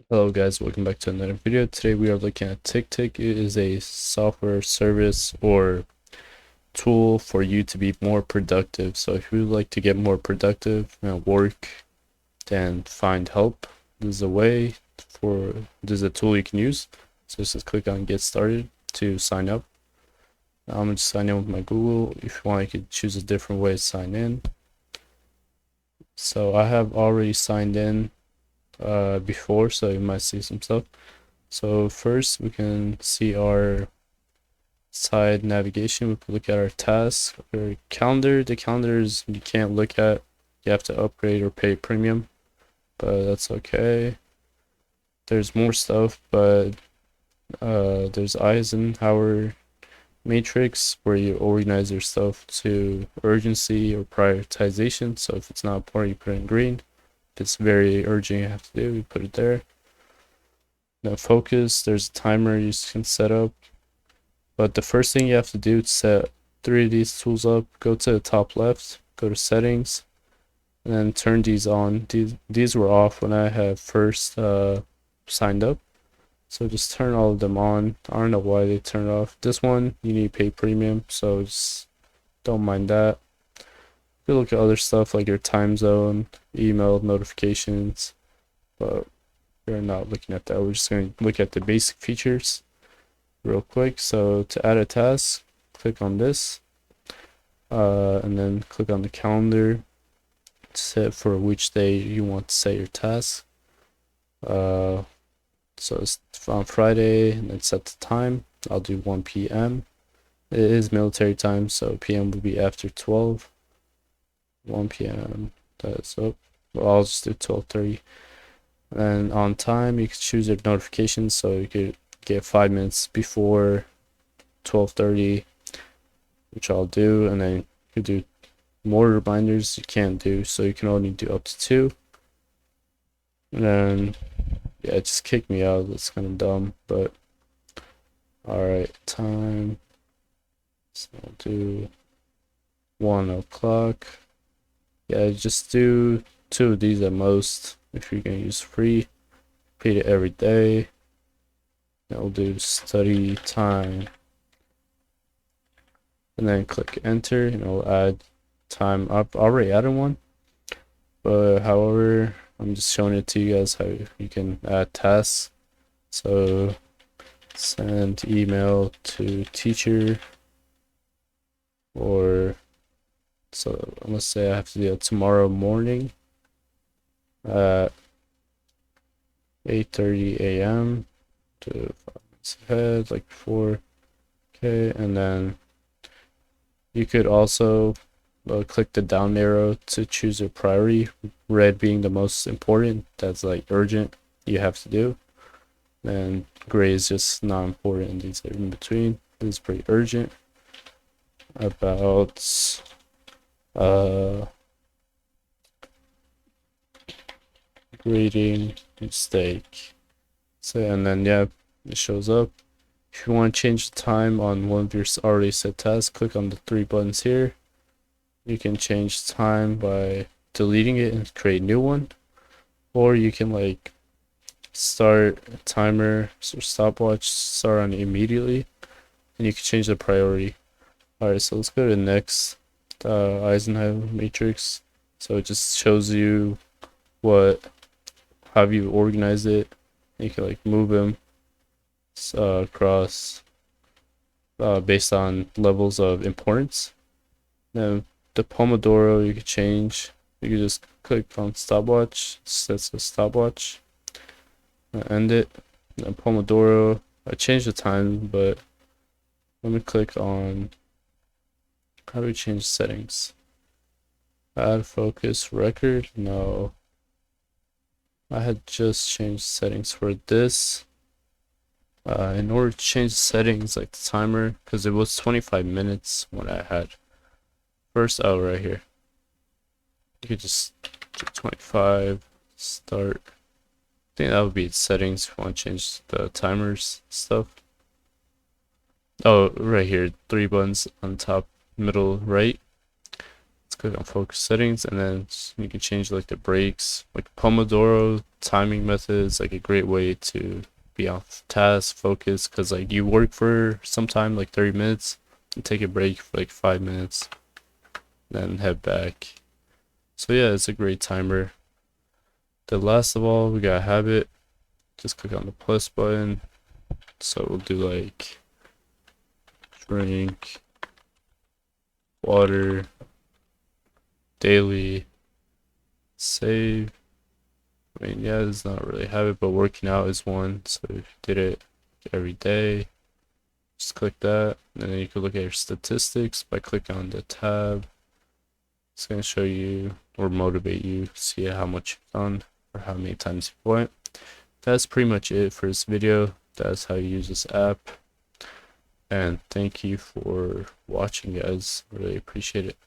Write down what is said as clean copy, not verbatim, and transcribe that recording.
Hello guys, welcome back to another video. Today we are looking at TickTick. It is a software service or tool for you to be more productive. So if you would like to get more productive and work and find help, this is a way this is a tool you can use. So just click on get started to sign up. I'm gonna just sign in with my Google. If you want, you could choose a different way to sign in. So I have already signed in before, so you might see some stuff. So first we can see our side navigation. We can look at our tasks, our calendar. The calendars you can't look at, you have to upgrade or pay premium, but that's okay. There's more stuff, but there's Eisenhower matrix where you organize your stuff to urgency or prioritization. So if it's not important, you put it in green. If it's very urgent, you have to do, you put it there. Now focus, there's a timer you can set up, but the first thing you have to do to set 3 of these tools up, go to the top left, go to settings, and then turn these on. These were off when I had first signed up, so just turn all of them on. I don't know why they turned off. This one you need to pay premium, so just don't mind that. You can look at other stuff like your time zone, email notifications, but we're not looking at that. We're just going to look at the basic features real quick. So to add a task, click on this, and then click on the calendar, set for which day you want to set your task. So it's on Friday, and then set the time. I'll do 1 p.m. It is military time, so PM will be after 12. 1 p.m. That's up. Well, I'll just do 12:30. And on time, you can choose your notifications, so you could get 5 minutes before 12:30, which I'll do, and then you could do more reminders you can't do, so you can only do up to 2. And then yeah, it just kicked me out. That's kind of dumb, but alright, time. So I'll do 1 o'clock. Yeah, just do 2 of these at most. If you're gonna use free, repeat it every day. I'll do study time, and then click enter, and it'll add time. I've already added one, but however, I'm just showing it to you guys how you can add tasks. So send email to teacher, or so let's say I have to do it tomorrow morning at 8:30 a.m. to 5 minutes ahead, like before. Okay, and then you could also click the down arrow to choose your priority, red being the most important, that's like urgent, you have to do, and gray is just not important. These are in between. This is pretty urgent. About grading mistake. So, and then yeah, it shows up. If you want to change the time on one of your already set tasks, click on the 3 buttons here. You can change time by deleting it and create a new one, or you can like start a timer or stopwatch, start on immediately, and you can change the priority. Alright, so let's go to next, Eisenhower matrix. So it just shows you how you organize it. You can like move them across based on levels of importance. Now the Pomodoro you can change. You can just click on stopwatch, sets a stopwatch, end it. And Pomodoro, I changed the time, but let me click on, how do we change settings? Add focus record? No. I had just changed settings for this. In order to change the settings, like the timer, because it was 25 minutes when I had first out right here. You could just do 25, start. I think that would be its settings if you want to change the timers stuff. Oh, right here, 3 buttons on top, middle, right. Let's click on focus settings, and then you can change like the breaks. Like Pomodoro timing method is like a great way to be on task, focus, because like you work for some time, like 30 minutes, and take a break for like 5 minutes, then head back. So yeah, it's a great timer. The last of all, we got habit. Just click on the plus button. So we'll do like drink water daily, save. I mean, yeah, it's not really a habit, but working out is one. So if you did it every day, just click that, and then you can look at your statistics by clicking on the tab. It's going to show you or motivate you, see how much you've done or how many times you went. That's pretty much it for this video. That's how you use this app. And thank you for watching, guys. Really appreciate it.